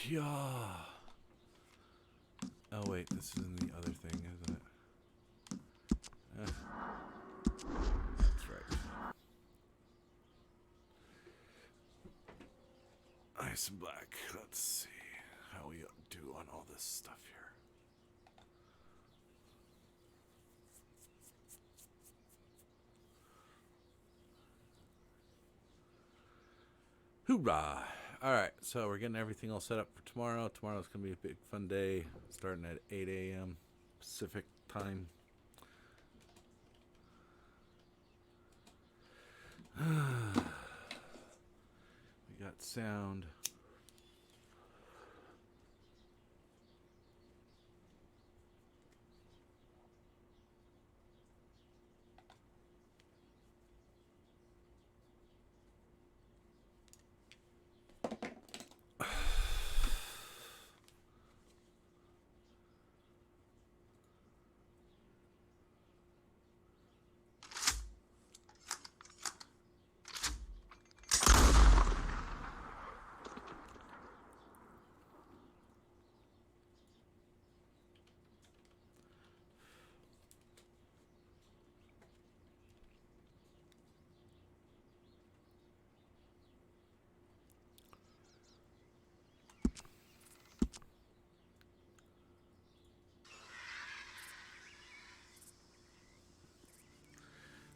Yeah. Oh wait, this isn't the other thing, isn't it? That's right. Ice and black. Let's see how we do on all this stuff here. Hoorah! Alright, so we're getting everything all set up for tomorrow. Tomorrow's going to be a big fun day, starting at 8 a.m. Pacific time. We got sound.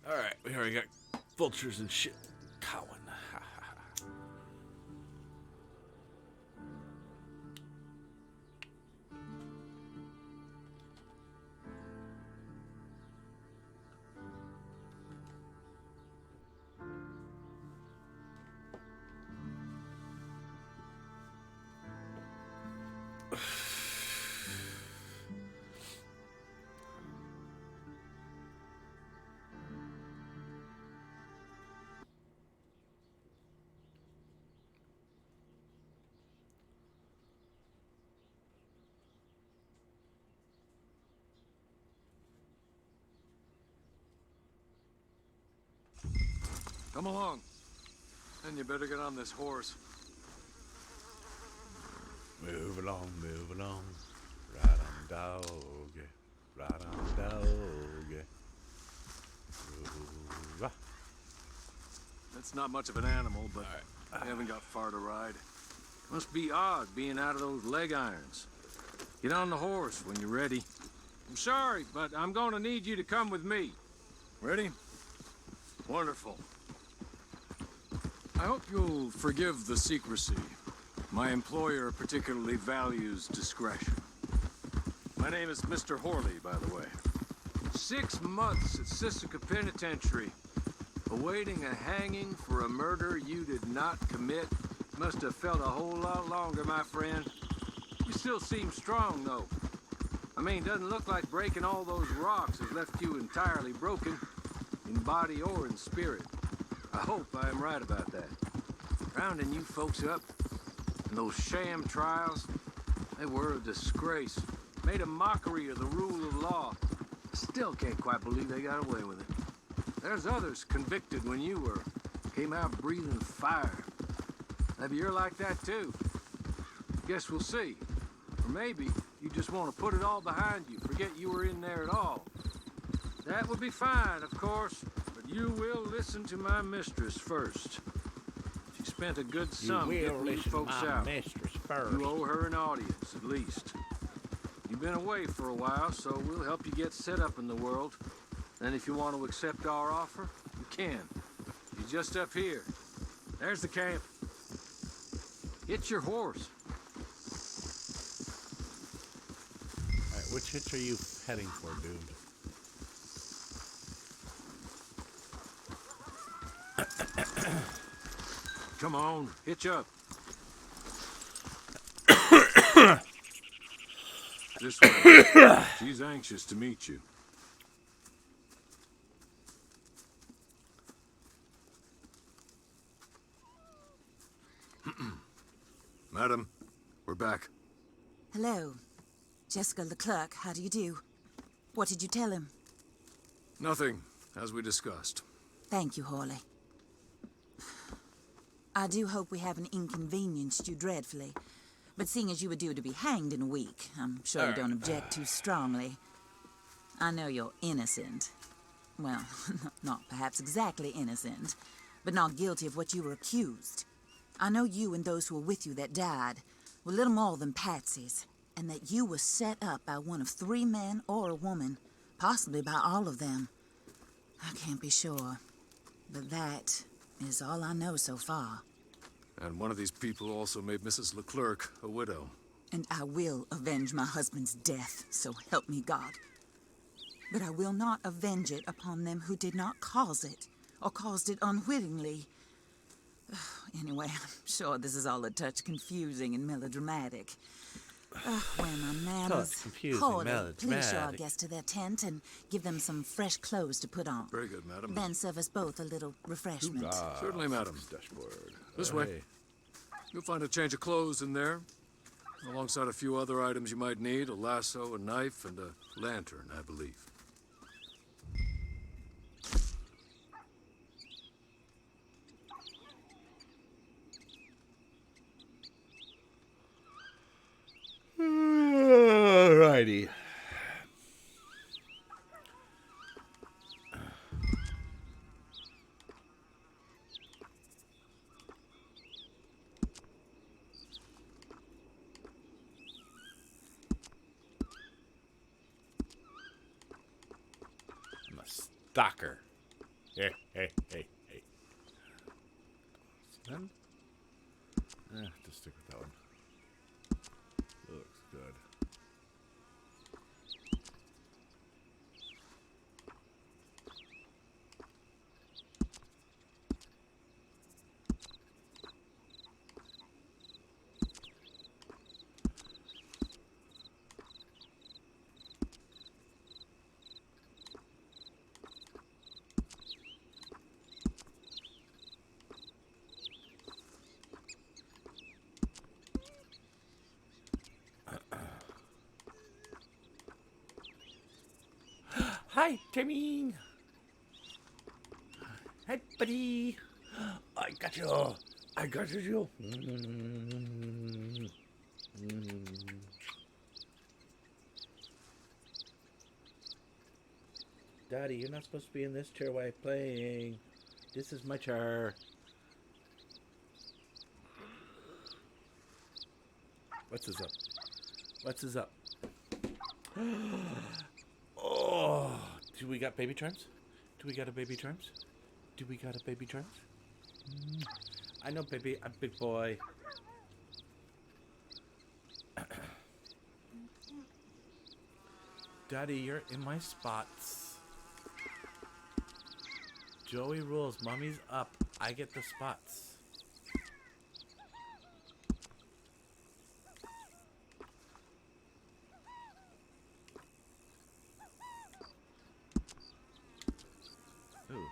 Alright, we already got vultures and shit. Cowan. Come along. And you better get on this horse. Move along, move along. Right on, dog. Right on, dog. Ooh-rah. It's not much of an animal, but I haven't got far to ride. Must be odd being out of those leg irons. Get on the horse when you're ready. I'm sorry, but I'm gonna need you to come with me. Ready? Wonderful. I hope you'll forgive the secrecy. My employer particularly values discretion. My name is Mr. Horley, by the way. 6 months at Sisika Penitentiary, awaiting a hanging for a murder you did not commit. Must have felt a whole lot longer, my friend. You still seem strong, though. I mean, doesn't look like breaking all those rocks has left you entirely broken, in body or in spirit. I hope I am right about that. Rounding you folks up, and those sham trials, they were a disgrace. Made a mockery of the rule of law. I still can't quite believe they got away with it. There's others convicted when you were. Came out breathing fire. Maybe you're like that too. Guess we'll see. Or maybe you just want to put it all behind you, forget you were in there at all. That would be fine, of course, but you will listen to my mistress first. She spent a good sum getting you folks out. You owe her an audience, at least. You've been away for a while, so we'll help you get set up in the world. And if you want to accept our offer, you can. You're just up here. There's the camp. Hit your horse. Alright, which hitch are you heading for, dude? Come on, hitch up. This way. She's anxious to meet you. Madam, we're back. Hello. Jessica Leclerc, how do you do? What did you tell him? Nothing, as we discussed. Thank you, Horley. I do hope we haven't inconvenienced you dreadfully. But seeing as you were due to be hanged in a week, I'm sure you don't object too strongly. I know you're innocent. Well, not perhaps exactly innocent, but not guilty of what you were accused. I know you and those who were with you that died were little more than patsies, and that you were set up by one of 3 men or a woman, possibly by all of them. I can't be sure, but that is all I know so far. And one of these people also made Mrs. Leclerc a widow. And I will avenge my husband's death, so help me God. But I will not avenge it upon them who did not cause it, or caused it unwittingly. Anyway, I'm sure this is all a touch confusing and melodramatic. Where are my manners? Touch confusing, Porter, melodramatic. please show our guests to their tent and give them some fresh clothes to put on. Very good, madam. Then serve us both a little refreshment. Certainly, madam. Dashboard. This way. You'll find a change of clothes in there, alongside a few other items you might need, a lasso, a knife, and a lantern, I believe. Alrighty. I'm a stalker. Hey, hey, hey, hey. Then? Just stick with that one. Looks good. Hi, Timmy. Hi, buddy. I got you. I got you. Daddy, you're not supposed to be in this chair while I'm playing. This is my chair. What's this up? What's this up? Oh, do we got baby charms? Do we got a baby charms? Do we got a baby charms? I know, baby. I'm big boy. Daddy, you're in my spots. Joey rules. Mommy's up. I get the spots. Ooh.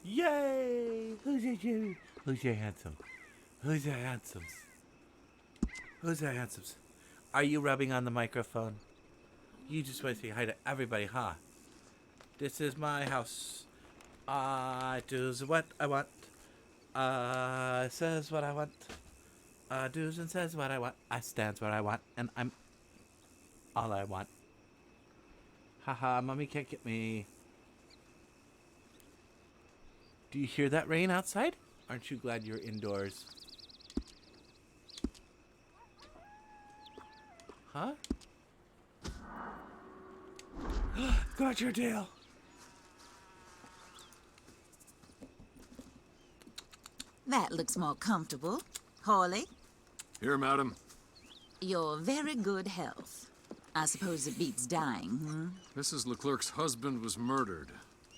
Yay! Who's you? Who's your handsome? Who's your handsomes? Who's your handsomes? Are you rubbing on the microphone? You just want to say hi to everybody, huh? This is my house. I does what I want. Says what I want. Does and says what I want. I stands what I want, and I'm all I want. Haha, mommy can't get me. Do you hear that rain outside? Aren't you glad you're indoors? Huh? Got your tail. That looks more comfortable. Hawley, Here, madam. you're very good health. I suppose it beats dying, hmm? Mrs. Leclerc's husband was murdered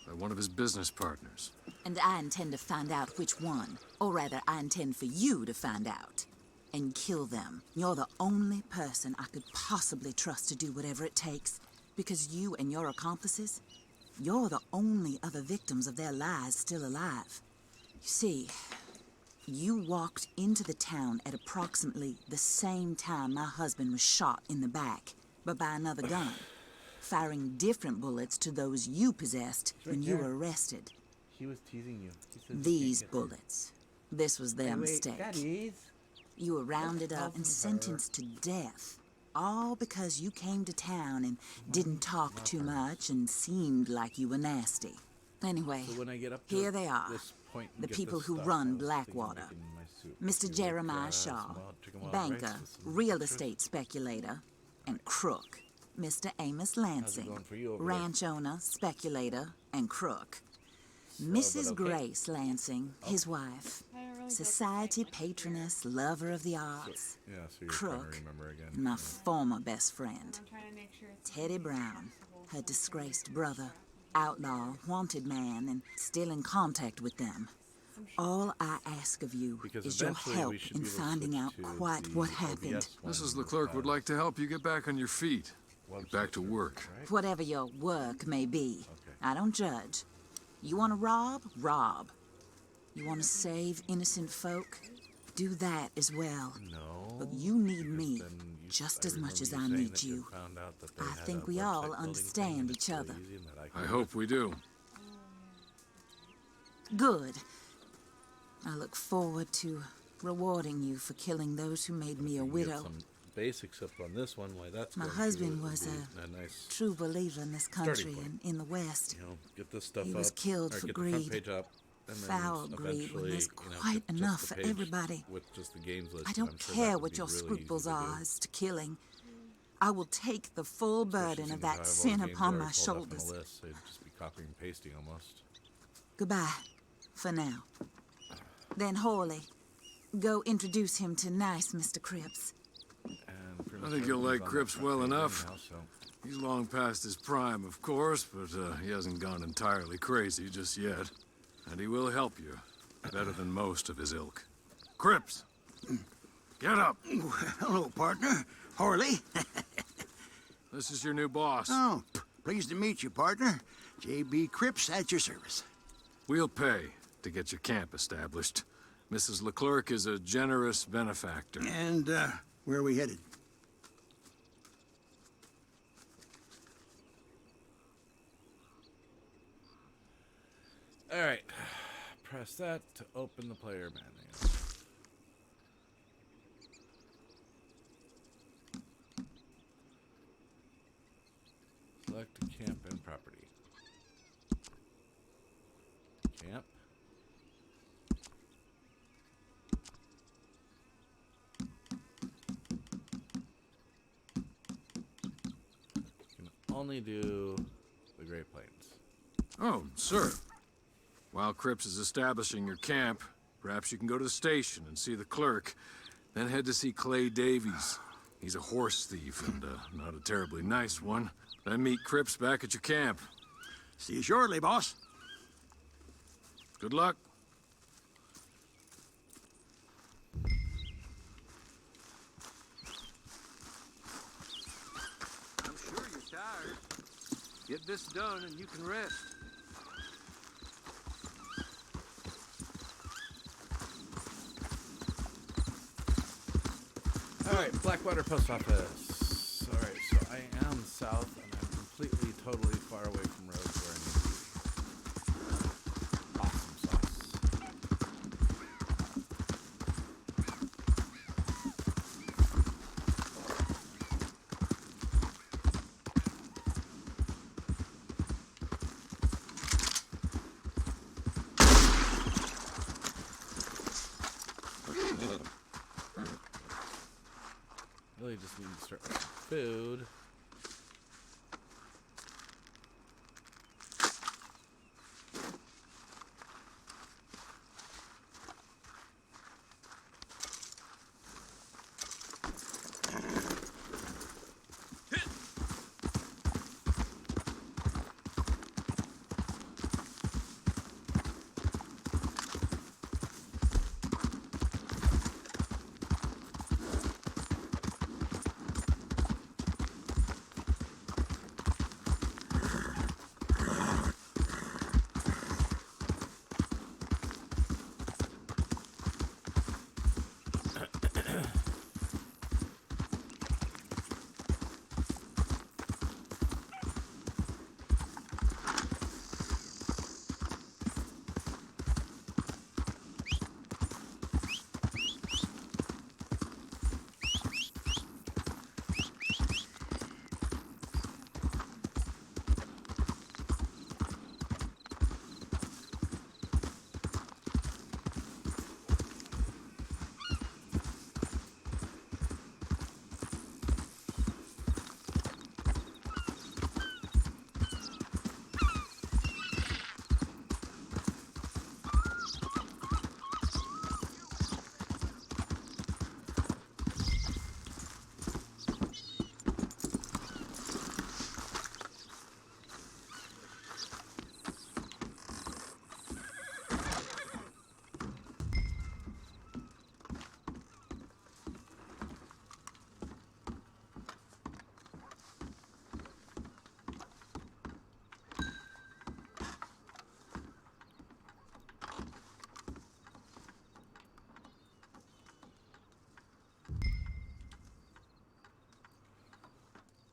by one of his business partners. And I intend to find out which one. Or rather, I intend for you to find out. And kill them. You're the only person I could possibly trust to do whatever it takes. Because you and your accomplices, You're the only other victims of their lies still alive. You see, you walked into the town at approximately the same time my husband was shot in the back, but by another gun, firing different bullets to those you possessed when you were arrested. He was teasing you. He said These bullets. This was their mistake. That is. You were rounded up and Her. sentenced to death. All because you came to town and didn't talk too much and seemed like you were nasty. Anyway, So when I get up to here they are. this point and The get people this who stuff, run I was thinking Blackwater. of making my soup. Mr. Like, Jeremiah some Shaw, chicken wild banker, rice with some real mushrooms. estate speculator, and crook. Mr. Amos Lansing, going for you over there? ranch owner, speculator, and crook. but Mrs. okay. Grace Lansing, his wife, I don't really society feel like patroness, lover of the arts, Yeah, so you're trying crook, to remember again. and my former best friend. I'm trying to make sure it's Teddy Brown, her disgraced brother, outlaw, wanted man, and still in contact with them. All I ask of you Because is your eventually help we should in be able to finding switch out to quite the what OBS happened. one Mrs. with, Leclerc would like to help you get back on your feet. Get back to work. Right? Whatever your work may be, Okay. I don't judge. You want to rob? Rob. You want to save innocent folk? Do that as well. No. But you need because me then just I as much remember as you I saying need that you. found out that they I had think a we website all building thing understand and it's each really other. easy and that I I can hope we do. Good. I look forward to rewarding you for killing those who made me a get widow. some basics up on this one. Why that's My going through husband it would was be a nice, True believer in this Starting country point. and in the West. you know, get this stuff He up. was killed or for get the front greed. page up, and then Foul greed when eventually, there's you know, quite get just enough the for page everybody. With just the games list. I and don't I'm sure that care would what be your really scruples easy to are do. as to killing. I will take the full Especially burden of since I that have all the sin games upon already my pulled up on the shoulders. list, so it'd just be copying and pasting almost. Goodbye, for now. Then Horley, go introduce him to nice Mr. Cripps. And pretty I much think you'll everything's like on that Cripps front well page enough. anyhow, so. He's long past his prime, of course, but he hasn't gone entirely crazy just yet. And he will help you better than most of his ilk. Cripps! Get up! Hello, partner. Horley. This is your new boss. Oh, pleased to meet you, partner. J.B. Cripps at your service. We'll pay to get your camp established. Mrs. Leclerc is a generous benefactor. And, where are we headed? All right, press that to open the player manual. Select a camp and property. Camp. Can only do the Great Plains. Oh, sir. While Cripps is establishing your camp, perhaps you can go to the station and see the clerk. Then head to see Clay Davies. He's a horse thief and not a terribly nice one. Then meet Cripps back at your camp. See you shortly, boss. Good luck. I'm sure you're tired. Get this done and you can rest. Alright, Blackwater Post Office. Alright, so I am south and I'm completely, totally far away from roads where I need to be. Awesome sauce. Really just need to start with food.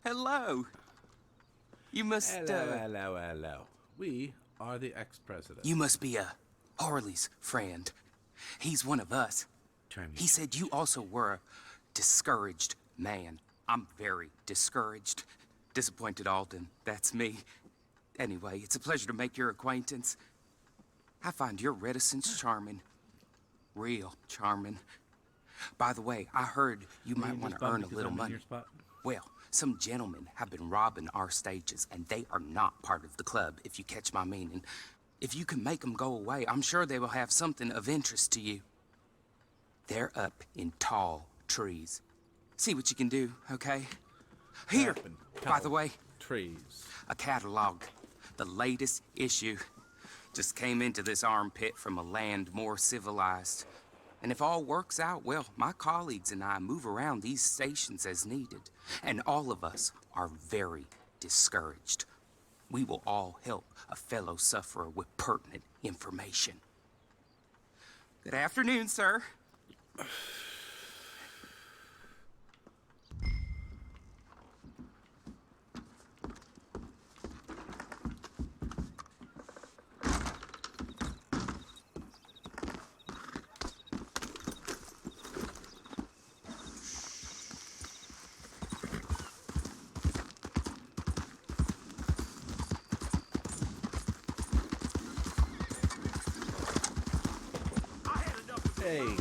hello. You must, Hello. We are the ex-president. You must be, Harley's friend. He's one of us. Charming. He said you also were a discouraged man. I'm very discouraged. Disappointed Alden, that's me. Anyway, it's a pleasure to make your acquaintance. I find your reticence charming. Real charming. By the way, I heard you might want to earn a little money. Well, some gentlemen have been robbing our stages, and they are not part of the club, if you catch my meaning. If you can make them go away, I'm sure they will have something of interest to you. They're up in tall trees. See what you can do, okay? Here, by the way, trees. a catalog. The latest issue. Just came into this armpit from a land more civilized. And if all works out, well, my colleagues and I move around these stations as needed. And all of us are very discouraged. We will all help a fellow sufferer with pertinent information. Good afternoon, sir. Hey.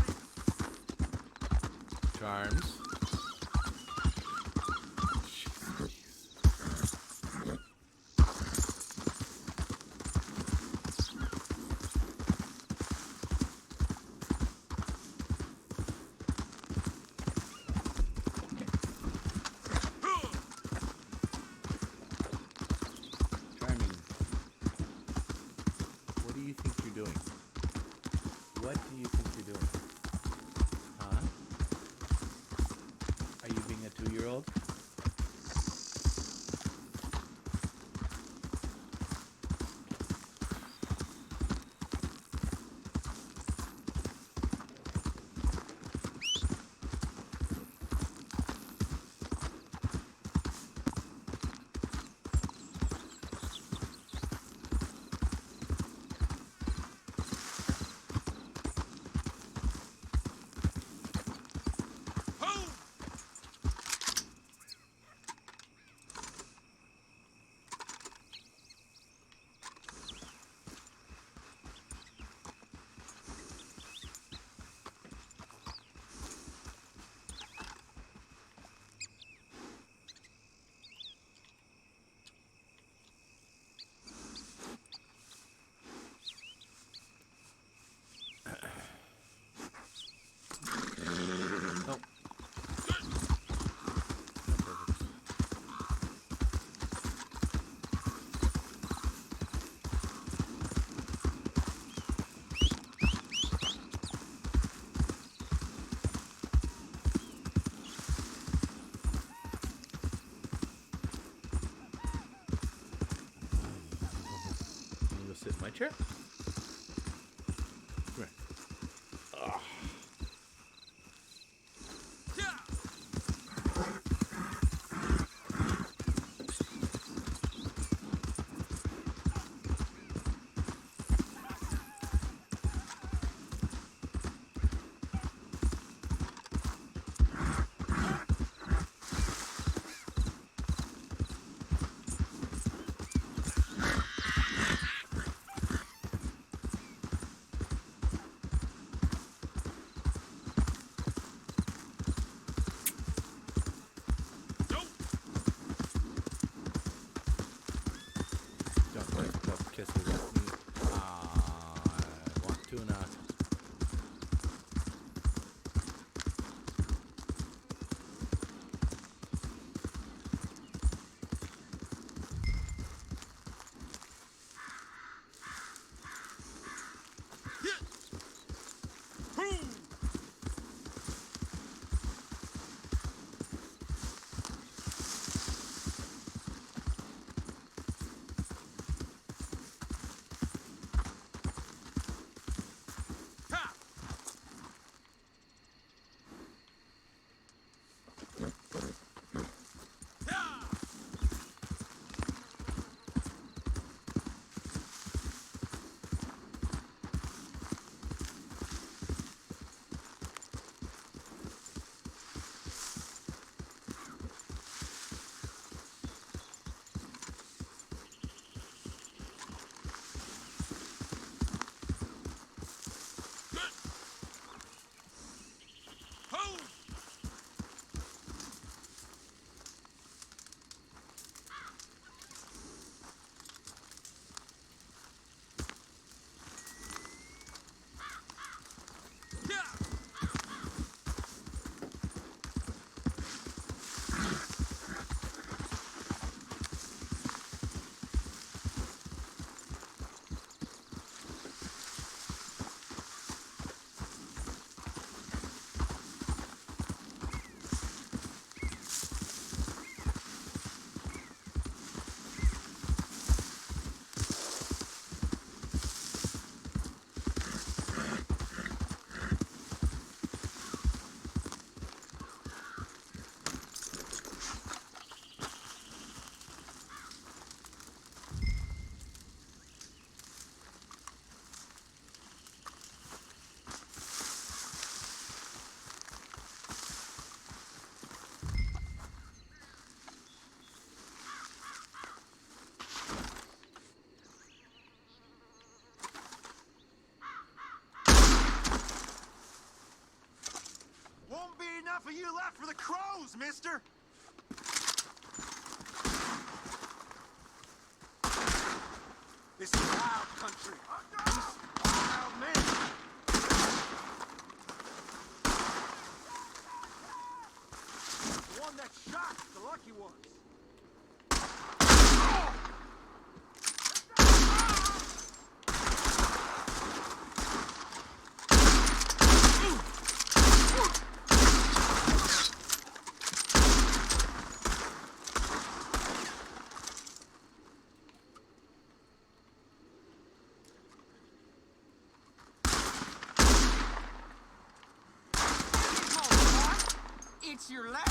Charms. Charming. What do you think you're doing? What do you think you're doing? Huh? Are you being a 2-year-old? No. Can you go sit in my chair? Come here. Ugh. Don't kiss me. I want to not. goes, mister! This is wild country. These wild men. The one that shot the lucky ones. It's your last.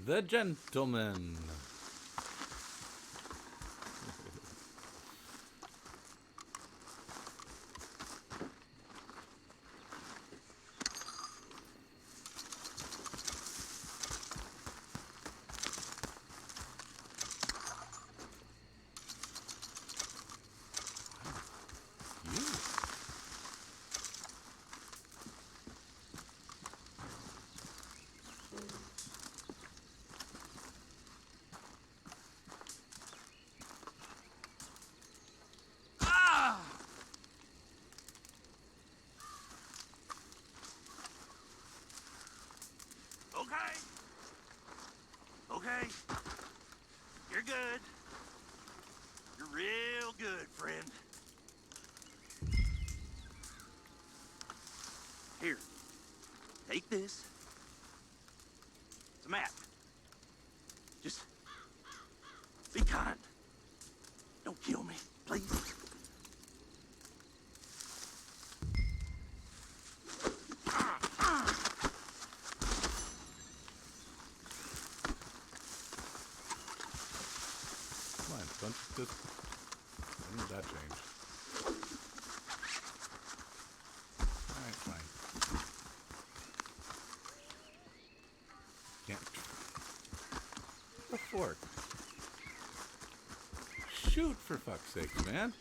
The gentleman. Okay. You're good. You're real good, friend. Here. Take this. It's a map. Just be kind. Don't kill me, please. Come on, don't just... When did that change? Alright, fine. Can't... The fork. Shoot, for fuck's sake, man.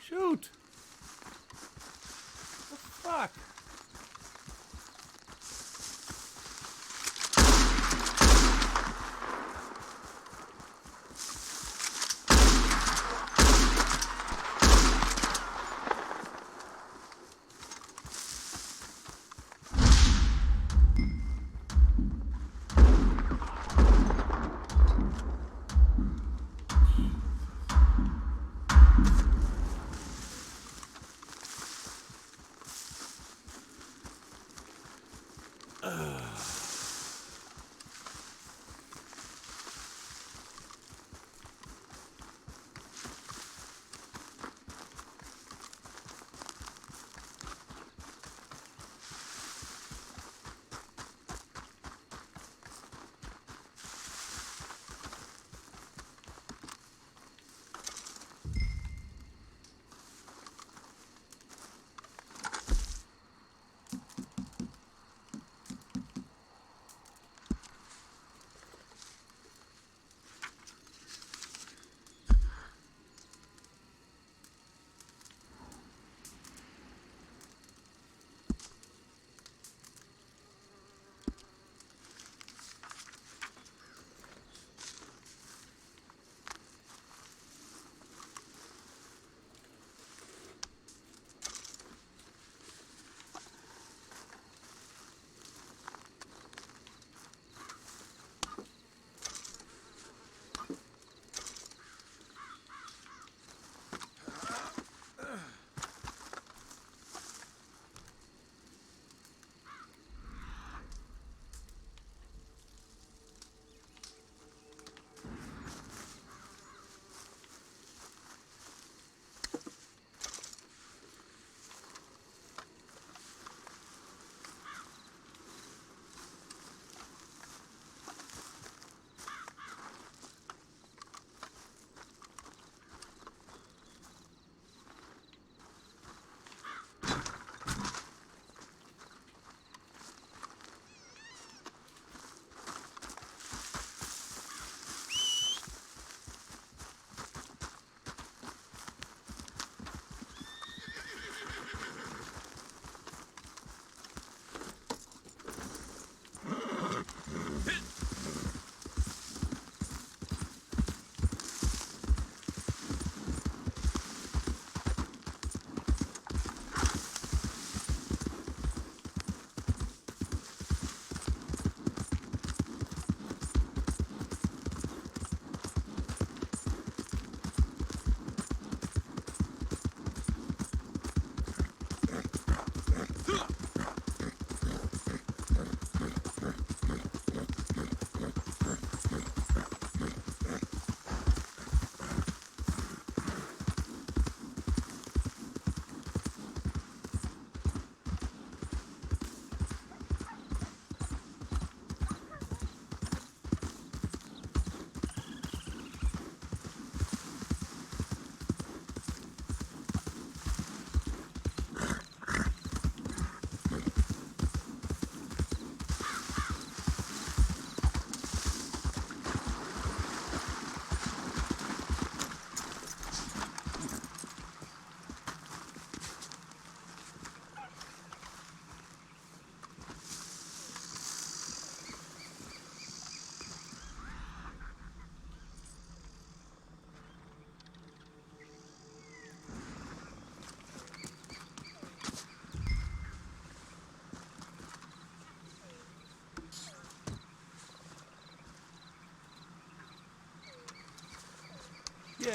Shoot! The fuck?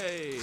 Yay!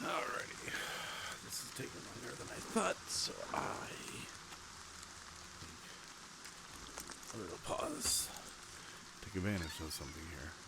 Alrighty. This is taking longer than I thought, so a little pause. Take advantage of something here.